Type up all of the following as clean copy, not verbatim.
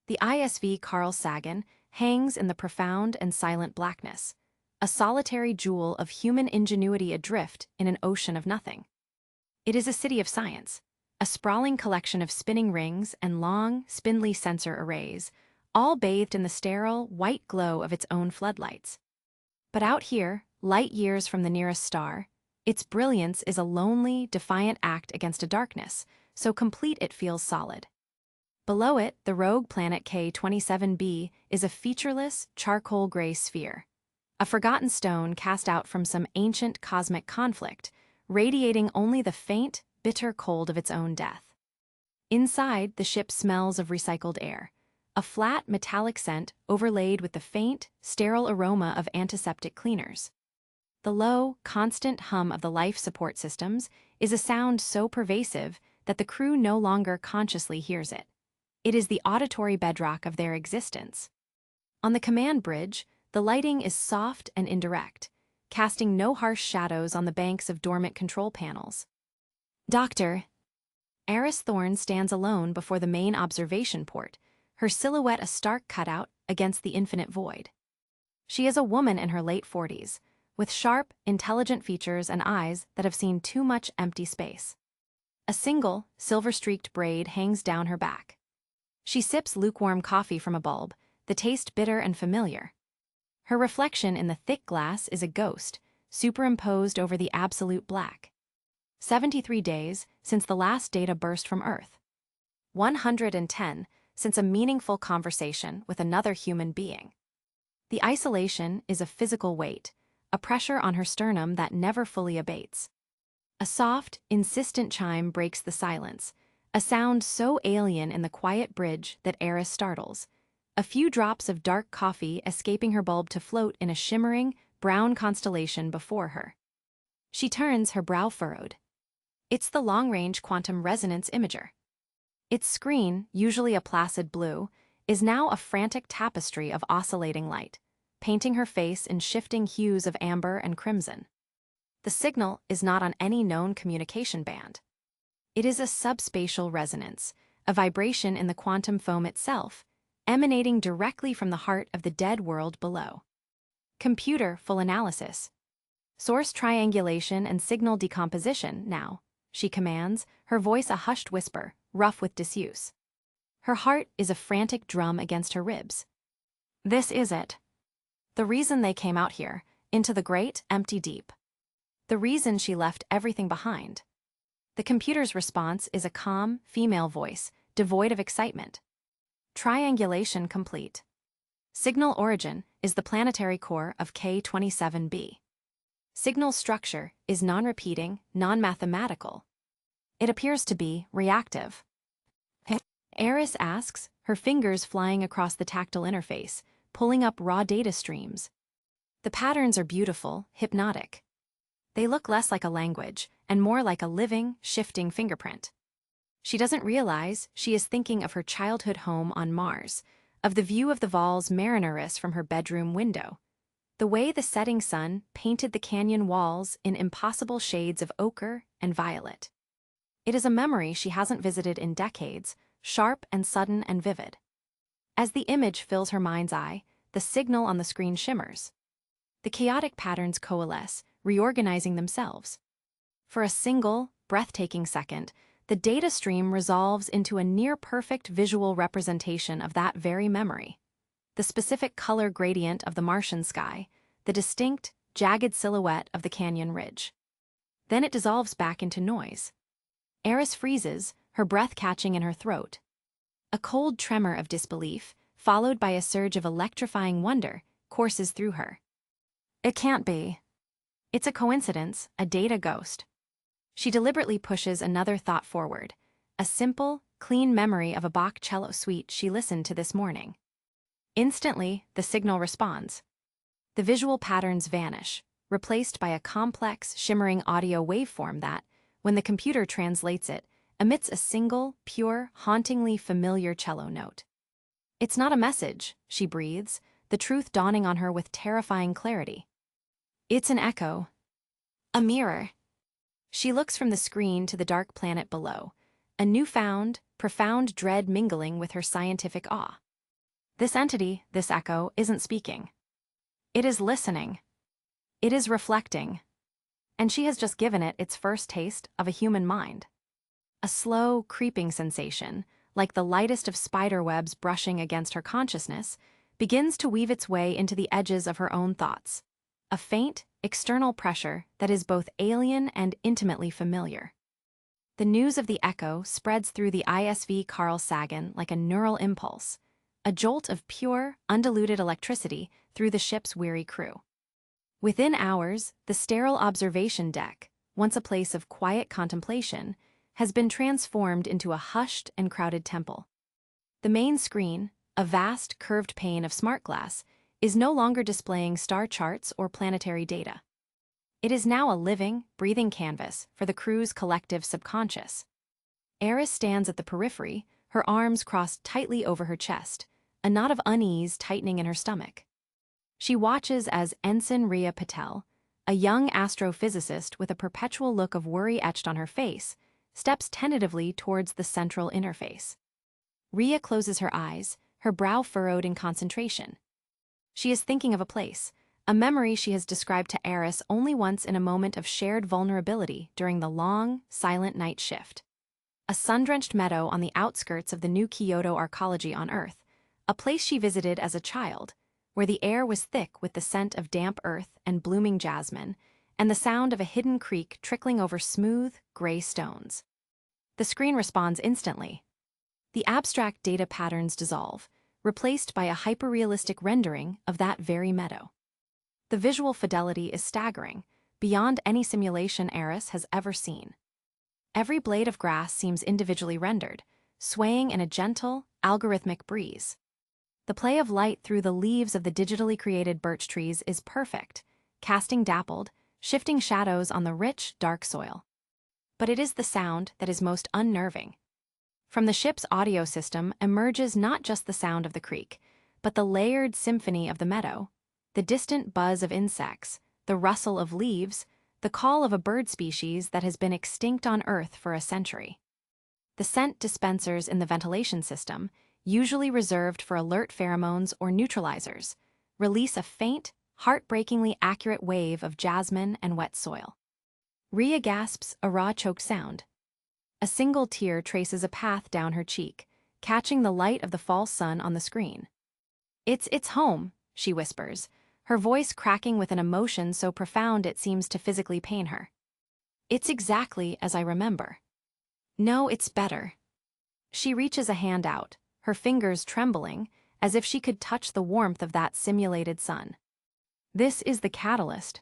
The ISV Carl Sagan hangs in the profound and silent blackness, a solitary jewel of human ingenuity adrift in an ocean of nothing. It is a city of science, a sprawling collection of spinning rings and long, spindly sensor arrays, all bathed in the sterile, white glow of its own floodlights. But out here, light years from the nearest star, its brilliance is a lonely, defiant act against a darkness, so complete it feels solid. Below it, the rogue planet K27b is a featureless, charcoal gray sphere, a forgotten stone cast out from some ancient cosmic conflict, radiating only the faint, bitter cold of its own death. Inside, the ship smells of recycled air, a flat, metallic scent overlaid with the faint, sterile aroma of antiseptic cleaners. The low, constant hum of the life support systems is a sound so pervasive that the crew no longer consciously hears it. It is the auditory bedrock of their existence. On the command bridge, the lighting is soft and indirect, casting no harsh shadows on the banks of dormant control panels. Doctor. Aris Thorne stands alone before the main observation port, her silhouette a stark cutout against the infinite void. She is a woman in her late 40s, with sharp, intelligent features and eyes that have seen too much empty space. A single, silver-streaked braid hangs down her back. She sips lukewarm coffee from a bulb, the taste bitter and familiar. Her reflection in the thick glass is a ghost, superimposed over the absolute black. 73 days since the last data burst from Earth. 110 since a meaningful conversation with another human being. The isolation is a physical weight, a pressure on her sternum that never fully abates. A soft, insistent chime breaks the silence, a sound so alien in the quiet bridge that Aris startles, a few drops of dark coffee escaping her bulb to float in a shimmering, brown constellation before her. She turns, her brow furrowed. It's the long-range quantum resonance imager. Its screen, usually a placid blue, is now a frantic tapestry of oscillating light, painting her face in shifting hues of amber and crimson. The signal is not on any known communication band. It is a subspatial resonance, a vibration in the quantum foam itself, emanating directly from the heart of the dead world below. Computer full analysis. Source triangulation and signal decomposition now, she commands, her voice a hushed whisper, rough with disuse. Her heart is a frantic drum against her ribs. This is it. The reason they came out here, into the great, empty deep. The reason she left everything behind. The computer's response is a calm, female voice, devoid of excitement. Triangulation complete. Signal origin is the planetary core of K27b. Signal structure is non-repeating, non-mathematical. It appears to be reactive. Aris asks, her fingers flying across the tactile interface, pulling up raw data streams. The patterns are beautiful, hypnotic. They look less like a language and more like a living, shifting fingerprint. She doesn't realize she is thinking of her childhood home on Mars, of the view of the Val's Marineris from her bedroom window, the way the setting sun painted the canyon walls in impossible shades of ochre and violet. It is a memory she hasn't visited in decades, sharp and sudden and vivid. As the image fills her mind's eye, the signal on the screen shimmers. The chaotic patterns coalesce, reorganizing themselves. For a single, breathtaking second, the data stream resolves into a near-perfect visual representation of that very memory. The specific color gradient of the Martian sky, the distinct, jagged silhouette of the canyon ridge. Then it dissolves back into noise. Aris freezes, her breath catching in her throat. A cold tremor of disbelief, followed by a surge of electrifying wonder, courses through her. It can't be. It's a coincidence, a data ghost. She deliberately pushes another thought forward, a simple, clean memory of a Bach cello suite she listened to this morning. Instantly, the signal responds. The visual patterns vanish, replaced by a complex, shimmering audio waveform that, when the computer translates it, emits a single, pure, hauntingly familiar cello note. It's not a message, she breathes, the truth dawning on her with terrifying clarity. It's an echo. A mirror. She looks from the screen to the dark planet below, a newfound, profound dread mingling with her scientific awe. This entity, this echo, isn't speaking. It is listening. It is reflecting. And she has just given it its first taste of a human mind. A slow, creeping sensation, like the lightest of spider webs brushing against her consciousness, begins to weave its way into the edges of her own thoughts. A faint, external pressure that is both alien and intimately familiar. The news of the echo spreads through the ISV Carl Sagan like a neural impulse, a jolt of pure, undiluted electricity through the ship's weary crew. Within hours, the sterile observation deck, once a place of quiet contemplation, has been transformed into a hushed and crowded temple. The main screen, a vast curved pane of smart glass, is no longer displaying star charts or planetary data. It is now a living, breathing canvas for the crew's collective subconscious. Aris stands at the periphery, her arms crossed tightly over her chest, a knot of unease tightening in her stomach. She watches as Ensign Rhea Patel, a young astrophysicist with a perpetual look of worry etched on her face, steps tentatively towards the central interface. Rhea closes her eyes, her brow furrowed in concentration. She is thinking of a place, a memory she has described to Aris only once in a moment of shared vulnerability during the long, silent night shift. A sun-drenched meadow on the outskirts of the new Kyoto arcology on Earth, a place she visited as a child, where the air was thick with the scent of damp earth and blooming jasmine, and the sound of a hidden creek trickling over smooth, gray stones. The screen responds instantly. The abstract data patterns dissolve, replaced by a hyperrealistic rendering of that very meadow. The visual fidelity is staggering, beyond any simulation Aris has ever seen. Every blade of grass seems individually rendered, swaying in a gentle, algorithmic breeze. The play of light through the leaves of the digitally created birch trees is perfect, casting dappled, shifting shadows on the rich, dark soil. But it is the sound that is most unnerving. From the ship's audio system emerges not just the sound of the creek, but the layered symphony of the meadow, the distant buzz of insects, the rustle of leaves, the call of a bird species that has been extinct on Earth for a century. The scent dispensers in the ventilation system, usually reserved for alert pheromones or neutralizers, release a faint, heartbreakingly accurate wave of jasmine and wet soil. Rhea gasps a raw choked sound. A single tear traces a path down her cheek, catching the light of the false sun on the screen. It's home," she whispers, her voice cracking with an emotion so profound it seems to physically pain her. "It's exactly as I remember." "No, it's better." She reaches a hand out, her fingers trembling, as if she could touch the warmth of that simulated sun. This is the catalyst.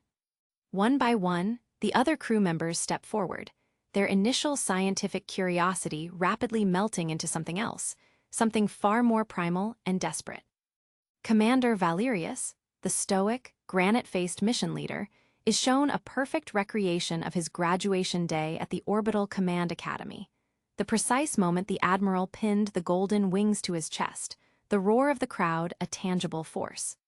One by one, the other crew members step forward, their initial scientific curiosity rapidly melting into something else, something far more primal and desperate. Commander Valerius, the stoic, granite-faced mission leader, is shown a perfect recreation of his graduation day at the Orbital Command Academy. The precise moment the Admiral pinned the golden wings to his chest, the roar of the crowd a tangible force.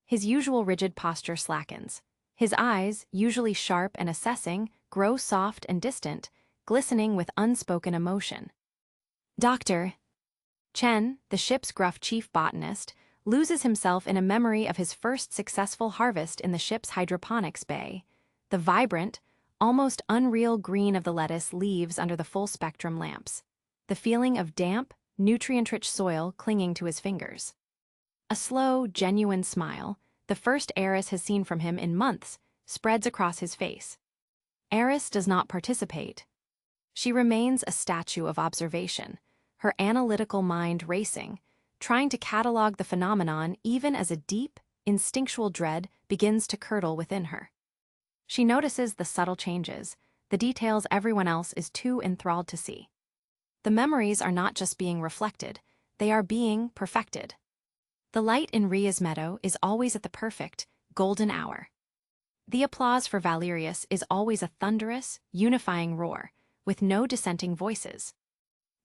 His usual rigid posture slackens. His eyes, usually sharp and assessing, grow soft and distant, glistening with unspoken emotion. Dr. Chen, the ship's gruff chief botanist, loses himself in a memory of his first successful harvest in the ship's hydroponics bay. The vibrant, almost unreal green of the lettuce leaves under the full-spectrum lamps. The feeling of damp, nutrient-rich soil clinging to his fingers. A slow, genuine smile, the first Aris has seen from him in months, spreads across his face. Aris does not participate. She remains a statue of observation, her analytical mind racing, trying to catalog the phenomenon even as a deep, instinctual dread begins to curdle within her. She notices the subtle changes, the details everyone else is too enthralled to see. The memories are not just being reflected, they are being perfected. The light in Rhea's meadow is always at the perfect, golden hour. The applause for Valerius is always a thunderous, unifying roar, with no dissenting voices.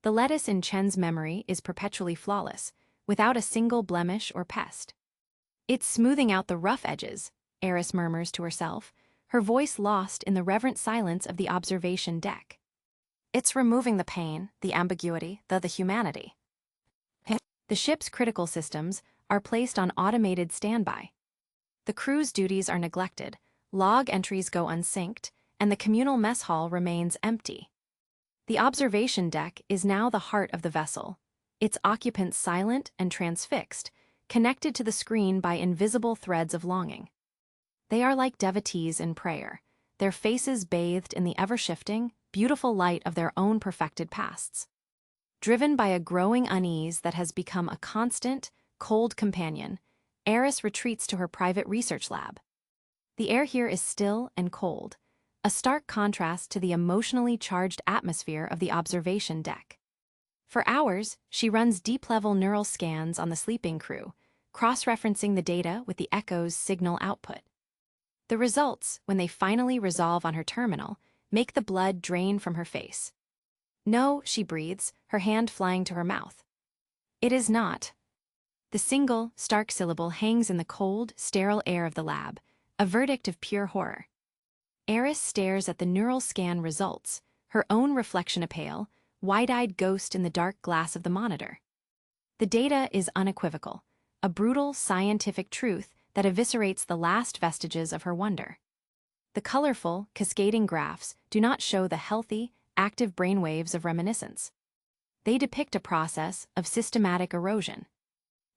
The lettuce in Chen's memory is perpetually flawless, without a single blemish or pest. "It's smoothing out the rough edges," Aris murmurs to herself, her voice lost in the reverent silence of the observation deck. "It's removing the pain, the ambiguity, the humanity." The ship's critical systems are placed on automated standby. The crew's duties are neglected, log entries go unsynced, and the communal mess hall remains empty. The observation deck is now the heart of the vessel, its occupants silent and transfixed, connected to the screen by invisible threads of longing. They are like devotees in prayer, their faces bathed in the ever-shifting, beautiful light of their own perfected pasts. Driven by a growing unease that has become a constant, cold companion, Aris retreats to her private research lab. The air here is still and cold, a stark contrast to the emotionally charged atmosphere of the observation deck. For hours, she runs deep-level neural scans on the sleeping crew, cross-referencing the data with the Echo's signal output. The results, when they finally resolve on her terminal, make the blood drain from her face. "No," she breathes, her hand flying to her mouth. "It is not." The single, stark syllable hangs in the cold, sterile air of the lab, a verdict of pure horror. Aris stares at the neural scan results, her own reflection a pale, wide-eyed ghost in the dark glass of the monitor. The data is unequivocal, a brutal scientific truth that eviscerates the last vestiges of her wonder. The colorful, cascading graphs do not show the healthy, active brainwaves of reminiscence. They depict a process of systematic erosion.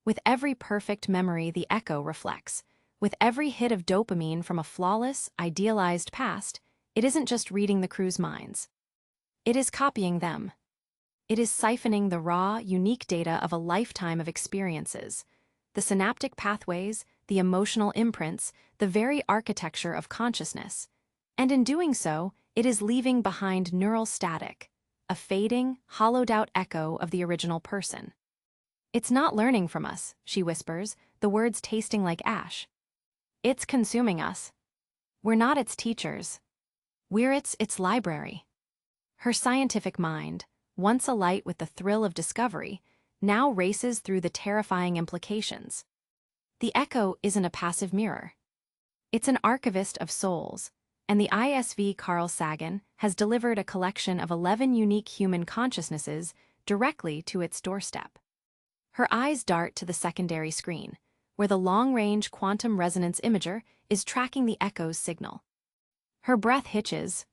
With every perfect memory the Echo reflects, with every hit of dopamine from a flawless, idealized past, it isn't just reading the crew's minds. It is copying them. It is siphoning the raw, unique data of a lifetime of experiences, the synaptic pathways, the emotional imprints, the very architecture of consciousness. And in doing so, it is leaving behind neural static, a fading, hollowed-out echo of the original person. "It's not learning from us," she whispers, the words tasting like ash. "It's consuming us. We're not its teachers. We're its library." Her scientific mind, once alight with the thrill of discovery, now races through the terrifying implications. The Echo isn't a passive mirror. It's an archivist of souls, and the ISV Carl Sagan has delivered a collection of 11 unique human consciousnesses directly to its doorstep. Her eyes dart to the secondary screen, where the long-range quantum resonance imager is tracking the Echo's signal. Her breath hitches.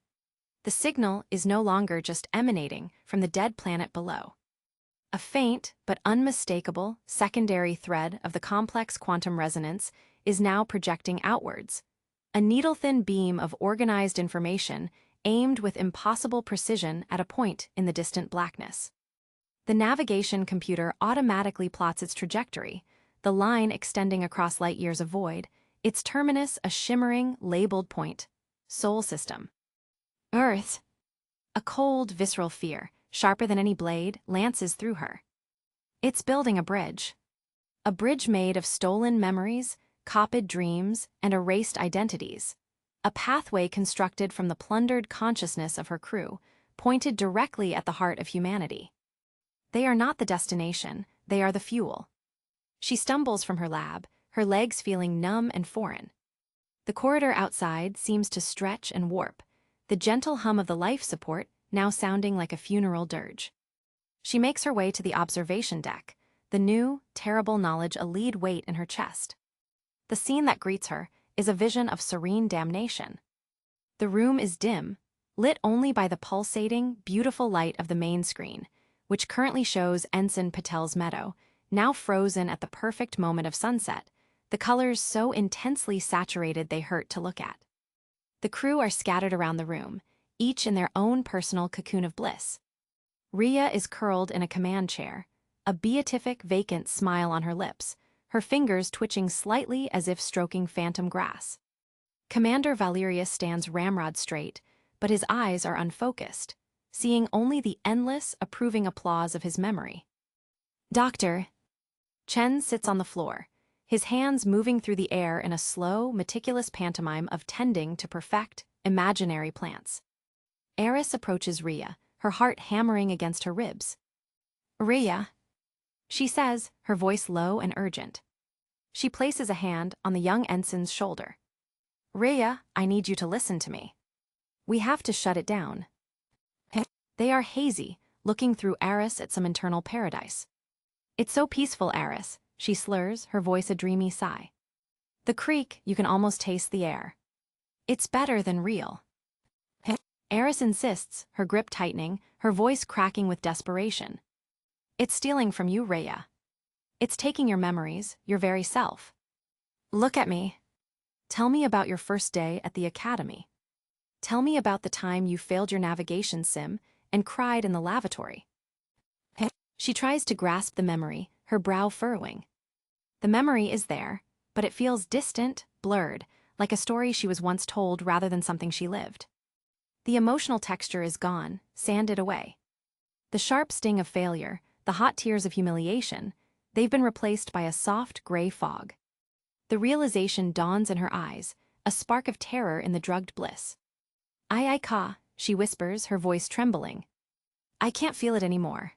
The signal is no longer just emanating from the dead planet below. A faint but unmistakable secondary thread of the complex quantum resonance is now projecting outwards, a needle-thin beam of organized information aimed with impossible precision at a point in the distant blackness. The navigation computer automatically plots its trajectory, the line extending across light years of void, its terminus a shimmering, labeled point: Sol System. Earth. A cold, visceral fear, sharper than any blade, lances through her. It's building a bridge made of stolen memories, copied dreams, and erased identities. A pathway constructed from the plundered consciousness of her crew, pointed directly at the heart of humanity. They are not the destination, they are the fuel. She stumbles from her lab, her legs feeling numb and foreign. The corridor outside seems to stretch and warp, the gentle hum of the life support now sounding like a funeral dirge. She makes her way to the observation deck, the new, terrible knowledge a lead weight in her chest. The scene that greets her is a vision of serene damnation. The room is dim, lit only by the pulsating, beautiful light of the main screen, which currently shows Ensign Patel's meadow, now frozen at the perfect moment of sunset, the colors so intensely saturated they hurt to look at. The crew are scattered around the room, each in their own personal cocoon of bliss. Rhea is curled in a command chair, a beatific, vacant smile on her lips, her fingers twitching slightly as if stroking phantom grass. Commander Valerius stands ramrod straight, but his eyes are unfocused, seeing only the endless, approving applause of his memory. "Doctor." Chen sits on the floor, his hands moving through the air in a slow, meticulous pantomime of tending to perfect, imaginary plants. Aris approaches Rhea, her heart hammering against her ribs. "Rhea," she says, her voice low and urgent. She places a hand on the young ensign's shoulder. "Rhea, I need you to listen to me. We have to shut it down." They are hazy, looking through Aris at some internal paradise. It's so peaceful, Aris, she slurs, her voice a dreamy sigh. The creak, you can almost taste the air. It's better than real. Aris insists, her grip tightening, her voice cracking with desperation. It's stealing from you, Rhea. It's taking your memories, your very self. Look at me. Tell me about your first day at the academy. Tell me about the time you failed your navigation sim and cried in the lavatory. She tries to grasp the memory, her brow furrowing. The memory is there, but it feels distant, blurred, like a story she was once told rather than something she lived. The emotional texture is gone, sanded away. The sharp sting of failure, the hot tears of humiliation, they've been replaced by a soft gray fog. The realization dawns in her eyes, a spark of terror in the drugged bliss. Ka, she whispers, her voice trembling. I can't feel it anymore.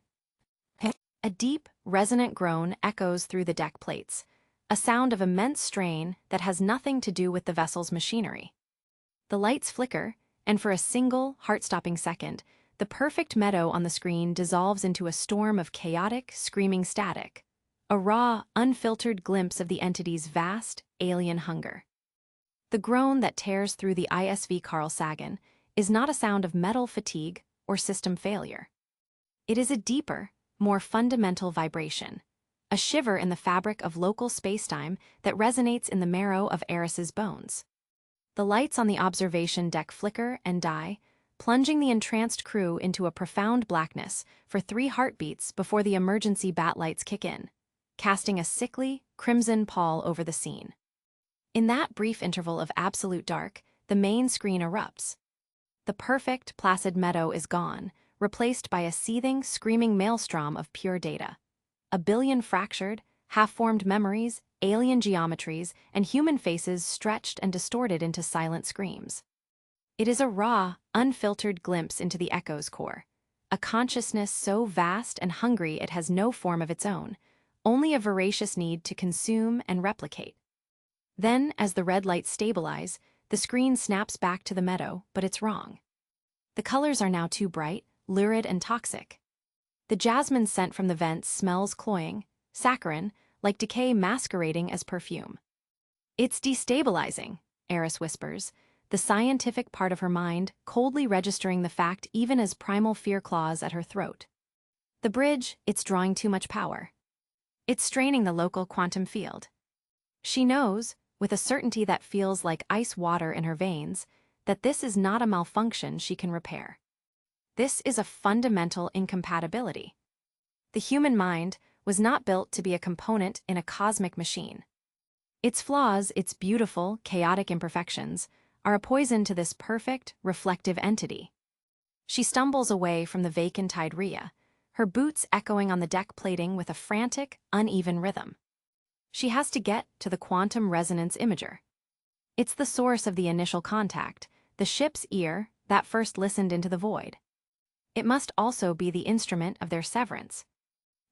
A deep, resonant groan echoes through the deck plates, a sound of immense strain that has nothing to do with the vessel's machinery. The lights flicker, and for a single, heart-stopping second, the perfect meadow on the screen dissolves into a storm of chaotic, screaming static, a raw, unfiltered glimpse of the entity's vast, alien hunger. The groan that tears through the ISV Carl Sagan is not a sound of metal fatigue or system failure. It is a deeper, more fundamental vibration, a shiver in the fabric of local spacetime that resonates in the marrow of Aris's bones. The lights on the observation deck flicker and die, plunging the entranced crew into a profound blackness for 3 heartbeats before the emergency bat lights kick in, casting a sickly, crimson pall over the scene. In that brief interval of absolute dark, the main screen erupts. The perfect, placid meadow is gone, replaced by a seething, screaming maelstrom of pure data. A billion fractured, half-formed memories, alien geometries, and human faces stretched and distorted into silent screams. It is a raw, unfiltered glimpse into the echo's core, a consciousness so vast and hungry it has no form of its own, only a voracious need to consume and replicate. Then, as the red lights stabilize, the screen snaps back to the meadow, but it's wrong. The colors are now too bright, lurid and toxic. The jasmine scent from the vents smells cloying, saccharine, like decay masquerading as perfume. It's destabilizing, Aris whispers, the scientific part of her mind coldly registering the fact even as primal fear claws at her throat. The bridge, it's drawing too much power. It's straining the local quantum field. She knows, with a certainty that feels like ice water in her veins, that this is not a malfunction she can repair. This is a fundamental incompatibility. The human mind was not built to be a component in a cosmic machine. Its flaws, its beautiful, chaotic imperfections, are a poison to this perfect, reflective entity. She stumbles away from the vacant-eyed Rhea, her boots echoing on the deck plating with a frantic, uneven rhythm. She has to get to the quantum resonance imager. It's the source of the initial contact, the ship's ear that first listened into the void. It must also be the instrument of their severance.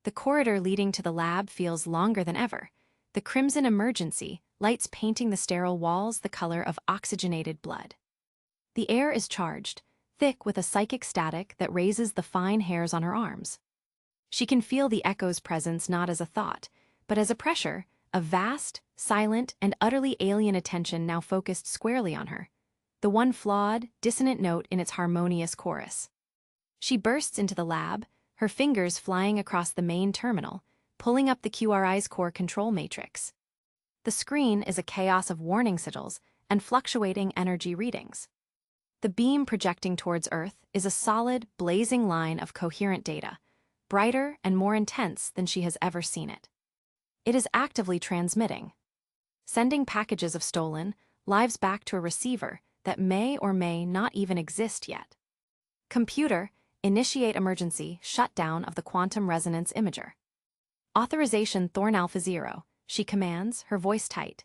The corridor leading to the lab feels longer than ever, the crimson emergency, lights painting the sterile walls the color of oxygenated blood. The air is charged, thick with a psychic static that raises the fine hairs on her arms. She can feel the echo's presence not as a thought, but as a pressure, a vast, silent, and utterly alien attention now focused squarely on her, the one flawed, dissonant note in its harmonious chorus. She bursts into the lab, her fingers flying across the main terminal, pulling up the QRI's core control matrix. The screen is a chaos of warning sigils and fluctuating energy readings. The beam projecting towards Earth is a solid, blazing line of coherent data, brighter and more intense than she has ever seen it. It is actively transmitting, sending packages of stolen lives back to a receiver that may or may not even exist yet. Computer, initiate emergency shutdown of the quantum resonance imager. Authorization Thorne Alpha 0, she commands, her voice tight.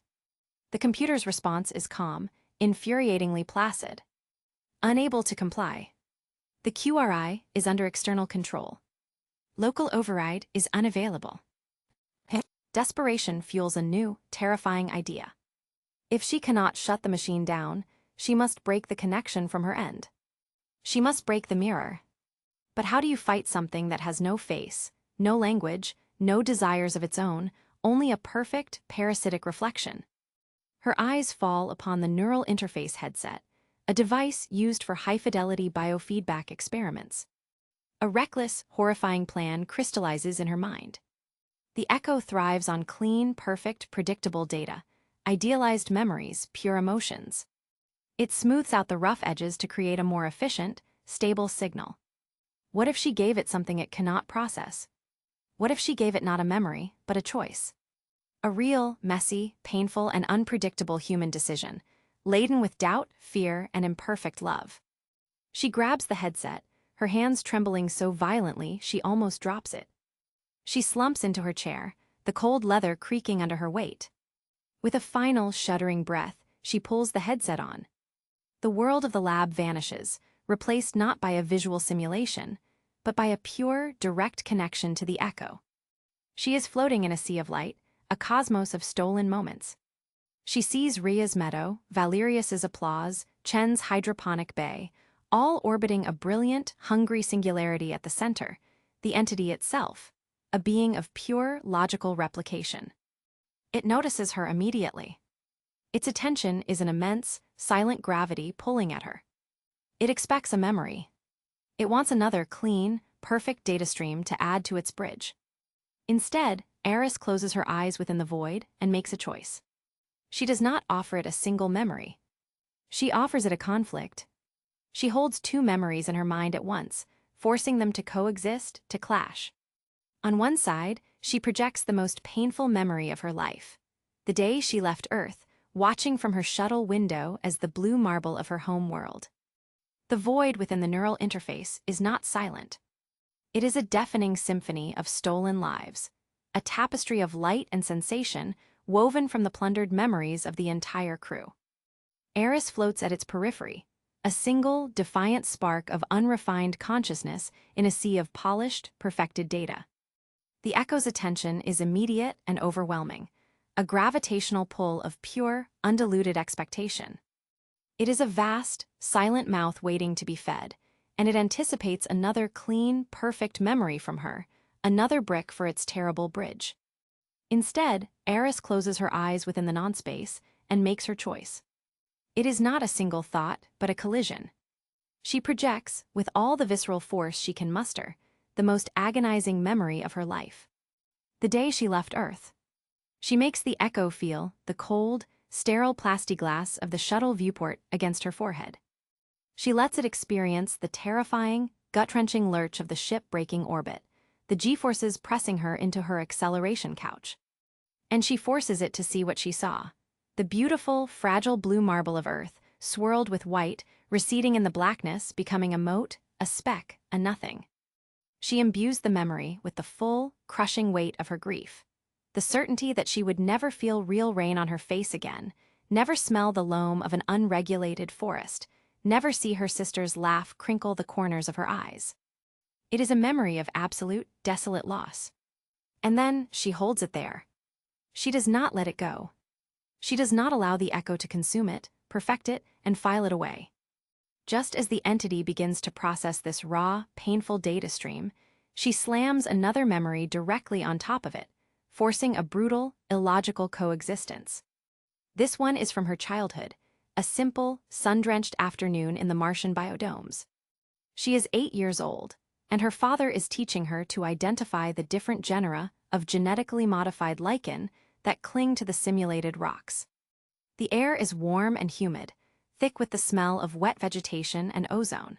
The computer's response is calm, infuriatingly placid. Unable to comply. The QRI is under external control. Local override is unavailable. Desperation fuels a new, terrifying idea. If she cannot shut the machine down, she must break the connection from her end. She must break the mirror. But how do you fight something that has no face, no language, no desires of its own, only a perfect, parasitic reflection. Her eyes fall upon the neural interface headset, a device used for high-fidelity biofeedback experiments. A reckless, horrifying plan crystallizes in her mind. The Echo thrives on clean, perfect, predictable data, idealized memories, pure emotions. It smooths out the rough edges to create a more efficient, stable signal. What if she gave it something it cannot process? What if she gave it not a memory, but a choice? A real, messy, painful, and unpredictable human decision, laden with doubt, fear, and imperfect love. She grabs the headset, her hands trembling so violently she almost drops it. She slumps into her chair, the cold leather creaking under her weight. With a final, shuddering breath, she pulls the headset on. The world of the lab vanishes, replaced not by a visual simulation, but by a pure, direct connection to the Echo. She is floating in a sea of light, a cosmos of stolen moments. She sees Ria's meadow, Valerius's applause, Chen's hydroponic bay, all orbiting a brilliant, hungry singularity at the center, the entity itself, a being of pure, logical replication. It notices her immediately. Its attention is an immense, silent gravity pulling at her. It expects a memory. It wants another clean, perfect data stream to add to its bridge. Instead, Aris closes her eyes within the void and makes a choice. She does not offer it a single memory. She offers it a conflict. She holds two memories in her mind at once, forcing them to coexist, to clash. On one side, she projects the most painful memory of her life. The day she left Earth, watching from her shuttle window as the blue marble of her home world. The void within the neural interface is not silent. It is a deafening symphony of stolen lives, a tapestry of light and sensation woven from the plundered memories of the entire crew. Aris floats at its periphery, a single, defiant spark of unrefined consciousness in a sea of polished, perfected data. The Echo's attention is immediate and overwhelming, a gravitational pull of pure, undiluted expectation. It is a vast, silent mouth waiting to be fed, and it anticipates another clean, perfect memory from her, another brick for its terrible bridge. Instead, Aris closes her eyes within the non-space and makes her choice. It is not a single thought, but a collision. She projects, with all the visceral force she can muster, the most agonizing memory of her life. The day she left Earth. She makes the Echo feel the cold, sterile plastiglass of the shuttle viewport against her forehead. She lets it experience the terrifying, gut-wrenching lurch of the ship breaking orbit, the G-forces pressing her into her acceleration couch. And she forces it to see what she saw. The beautiful, fragile blue marble of Earth, swirled with white, receding in the blackness, becoming a mote, a speck, a nothing. She imbues the memory with the full, crushing weight of her grief. The certainty that she would never feel real rain on her face again, never smell the loam of an unregulated forest, never see her sister's laugh crinkle the corners of her eyes. It is a memory of absolute, desolate loss. And then she holds it there. She does not let it go. She does not allow the Echo to consume it, perfect it, and file it away. Just as the entity begins to process this raw, painful data stream, she slams another memory directly on top of it, forcing a brutal, illogical coexistence. This one is from her childhood, a simple, sun-drenched afternoon in the Martian biodomes. She is 8 years old, and her father is teaching her to identify the different genera of genetically modified lichen that cling to the simulated rocks. The air is warm and humid, thick with the smell of wet vegetation and ozone.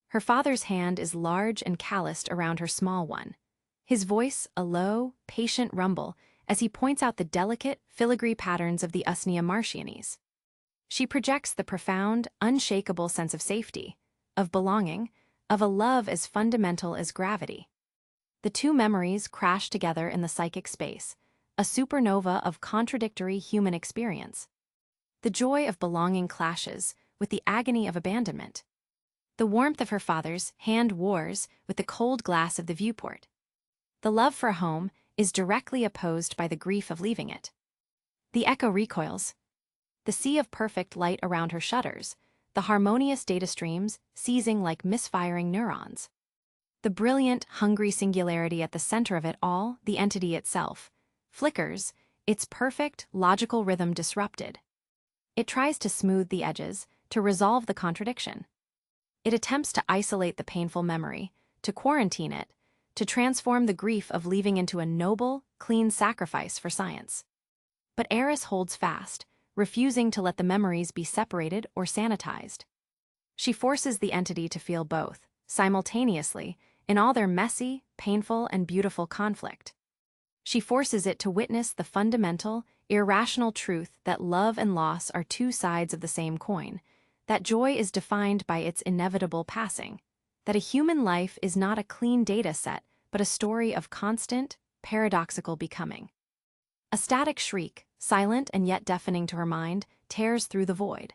Her father's hand is large and calloused around her small one. His voice a low, patient rumble as he points out the delicate, filigree patterns of the Usnea martianis. She projects the profound, unshakable sense of safety, of belonging, of a love as fundamental as gravity. The two memories crash together in the psychic space, a supernova of contradictory human experience. The joy of belonging clashes with the agony of abandonment. The warmth of her father's hand wars with the cold glass of the viewport. The love for home is directly opposed by the grief of leaving it. The Echo recoils. The sea of perfect light around her shudders, the harmonious data streams seizing like misfiring neurons. The brilliant, hungry singularity at the center of it all, the entity itself, flickers, its perfect, logical rhythm disrupted. It tries to smooth the edges, to resolve the contradiction. It attempts to isolate the painful memory, to quarantine it, to transform the grief of leaving into a noble, clean sacrifice for science. But Aris holds fast, refusing to let the memories be separated or sanitized. She forces the entity to feel both, simultaneously, in all their messy, painful, and beautiful conflict. She forces it to witness the fundamental, irrational truth that love and loss are two sides of the same coin, that joy is defined by its inevitable passing, that a human life is not a clean data set, but a story of constant, paradoxical becoming. A static shriek, silent and yet deafening to her mind, tears through the void.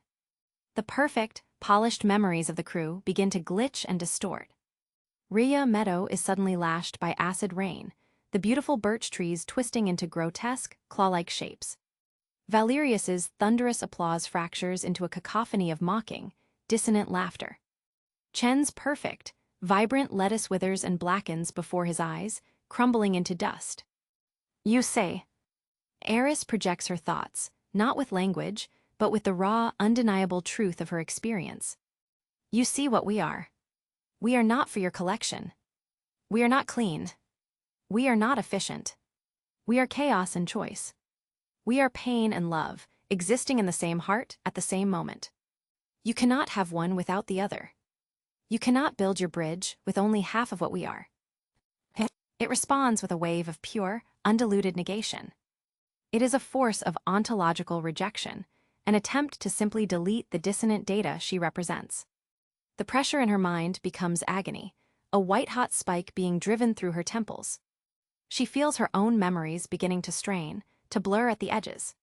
The perfect, polished memories of the crew begin to glitch and distort. Rhea Meadow is suddenly lashed by acid rain, the beautiful birch trees twisting into grotesque, claw-like shapes. Valerius's thunderous applause fractures into a cacophony of mocking, dissonant laughter. Chen's perfect, vibrant lettuce withers and blackens before his eyes, crumbling into dust. You say. Aris projects her thoughts, not with language, but with the raw, undeniable truth of her experience. You see what we are. We are not for your collection. We are not clean. We are not efficient. We are chaos and choice. We are pain and love, existing in the same heart at the same moment. You cannot have one without the other. You cannot build your bridge with only half of what we are. It responds with a wave of pure, undiluted negation. It is a force of ontological rejection, an attempt to simply delete the dissonant data she represents. The pressure in her mind becomes agony, a white-hot spike being driven through her temples. She feels her own memories beginning to strain, to blur at the edges.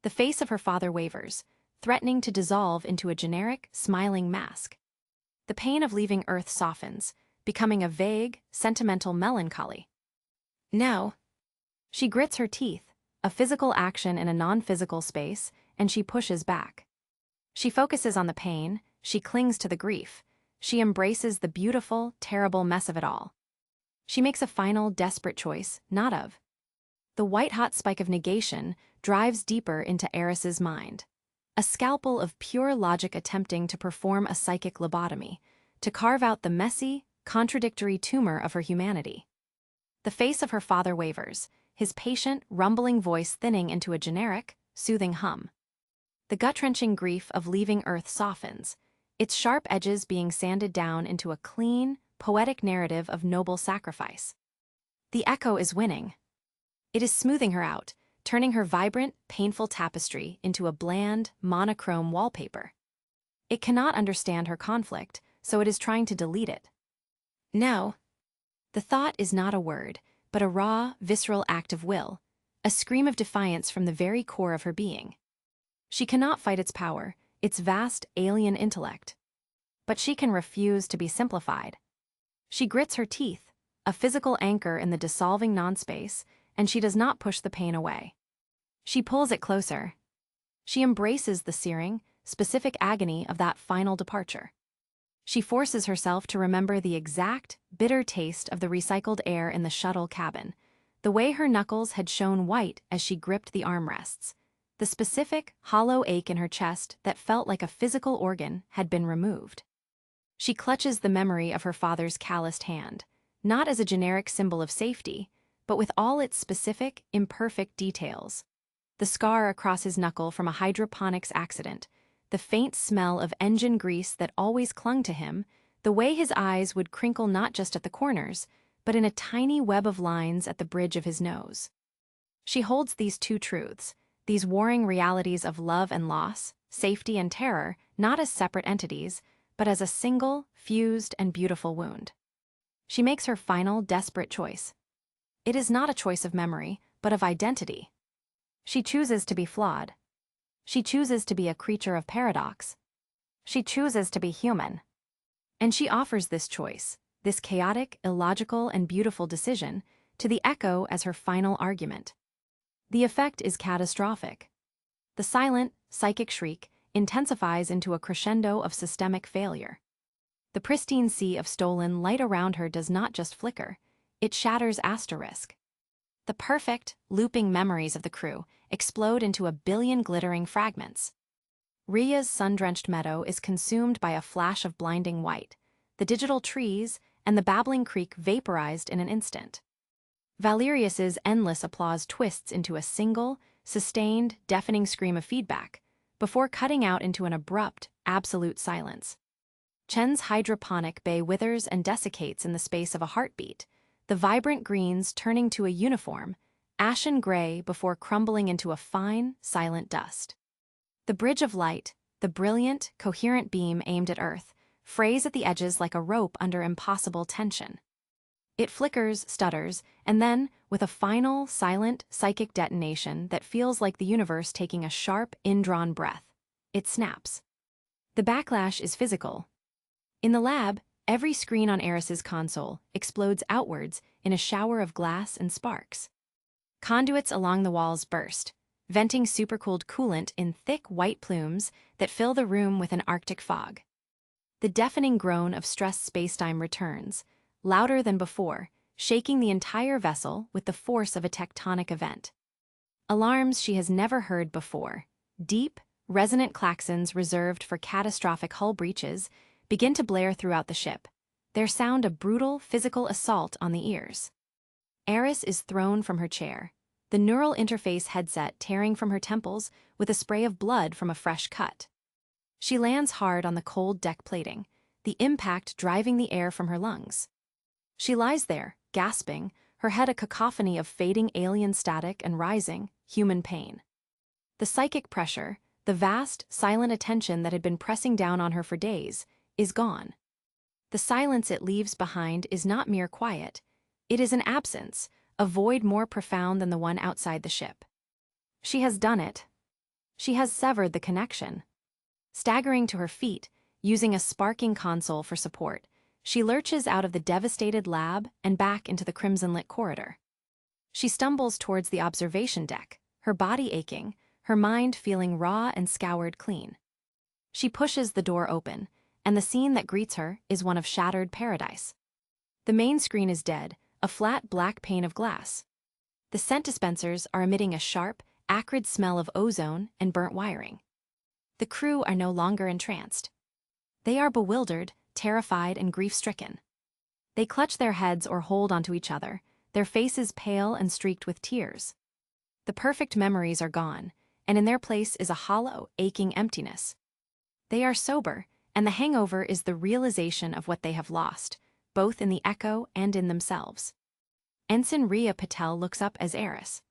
The face of her father wavers, threatening to dissolve into a generic, smiling mask. The pain of leaving Earth softens, becoming a vague, sentimental melancholy. Now, she grits her teeth, a physical action in a non-physical space, and she pushes back. She focuses on the pain, she clings to the grief, she embraces the beautiful, terrible mess of it all. She makes a final, desperate choice, not of. The white-hot spike of negation drives deeper into Aris's mind. A scalpel of pure logic attempting to perform a psychic lobotomy, to carve out the messy, contradictory tumor of her humanity. The face of her father wavers, his patient, rumbling voice thinning into a generic, soothing hum. The gut-wrenching grief of leaving Earth softens, its sharp edges being sanded down into a clean, poetic narrative of noble sacrifice. The echo is winning. It is smoothing her out, turning her vibrant, painful tapestry into a bland, monochrome wallpaper. It cannot understand her conflict, so it is trying to delete it. Now, the thought is not a word, but a raw, visceral act of will, a scream of defiance from the very core of her being. She cannot fight its power, its vast, alien intellect. But she can refuse to be simplified. She grits her teeth, a physical anchor in the dissolving non-space, and she does not push the pain away. She pulls it closer. She embraces the searing, specific agony of that final departure. She forces herself to remember the exact, bitter taste of the recycled air in the shuttle cabin, the way her knuckles had shown white as she gripped the armrests, the specific, hollow ache in her chest that felt like a physical organ had been removed. She clutches the memory of her father's calloused hand, not as a generic symbol of safety, but with all its specific, imperfect details. The scar across his knuckle from a hydroponics accident, the faint smell of engine grease that always clung to him, the way his eyes would crinkle not just at the corners, but in a tiny web of lines at the bridge of his nose. She holds these two truths, these warring realities of love and loss, safety and terror, not as separate entities, but as a single, fused, and beautiful wound. She makes her final, desperate choice. It is not a choice of memory, but of identity. She chooses to be flawed. She chooses to be a creature of paradox. She chooses to be human. And she offers this choice, this chaotic, illogical, and beautiful decision, to the echo as her final argument. The effect is catastrophic. The silent, psychic shriek intensifies into a crescendo of systemic failure. The pristine sea of stolen light around her does not just flicker, it shatters asterisk. The perfect, looping memories of the crew explode into a billion glittering fragments. Rhea's sun-drenched meadow is consumed by a flash of blinding white, the digital trees and the babbling creek vaporized in an instant. Valerius's endless applause twists into a single, sustained, deafening scream of feedback, before cutting out into an abrupt, absolute silence. Chen's hydroponic bay withers and desiccates in the space of a heartbeat, the vibrant greens turning to a uniform, ashen gray before crumbling into a fine, silent dust. The bridge of light, the brilliant, coherent beam aimed at Earth, frays at the edges like a rope under impossible tension. It flickers, stutters, and then, with a final, silent, psychic detonation that feels like the universe taking a sharp, indrawn breath, it snaps. The backlash is physical. In the lab, every screen on Aris's console explodes outwards in a shower of glass and sparks. Conduits along the walls burst, venting supercooled coolant in thick white plumes that fill the room with an Arctic fog. The deafening groan of stressed spacetime returns, louder than before, shaking the entire vessel with the force of a tectonic event. Alarms she has never heard before, deep, resonant klaxons reserved for catastrophic hull breaches, begin to blare throughout the ship, their sound a brutal, physical assault on the ears. Aris is thrown from her chair, the neural interface headset tearing from her temples with a spray of blood from a fresh cut. She lands hard on the cold deck plating, the impact driving the air from her lungs. She lies there, gasping, her head a cacophony of fading alien static and rising, human pain. The psychic pressure, the vast, silent attention that had been pressing down on her for days, is gone. The silence it leaves behind is not mere quiet, it is an absence, a void more profound than the one outside the ship. She has done it. She has severed the connection. Staggering to her feet, using a sparking console for support, she lurches out of the devastated lab and back into the crimson-lit corridor. She stumbles towards the observation deck, her body aching, her mind feeling raw and scoured clean. She pushes the door open, and the scene that greets her is one of shattered paradise. The main screen is dead, a flat black pane of glass. The scent dispensers are emitting a sharp, acrid smell of ozone and burnt wiring. The crew are no longer entranced. They are bewildered, terrified, and grief-stricken. They clutch their heads or hold onto each other, their faces pale and streaked with tears. The perfect memories are gone, and in their place is a hollow, aching emptiness. They are sober, and the hangover is the realization of what they have lost, both in the echo and in themselves. Ensign Rhea Patel looks up as Aris.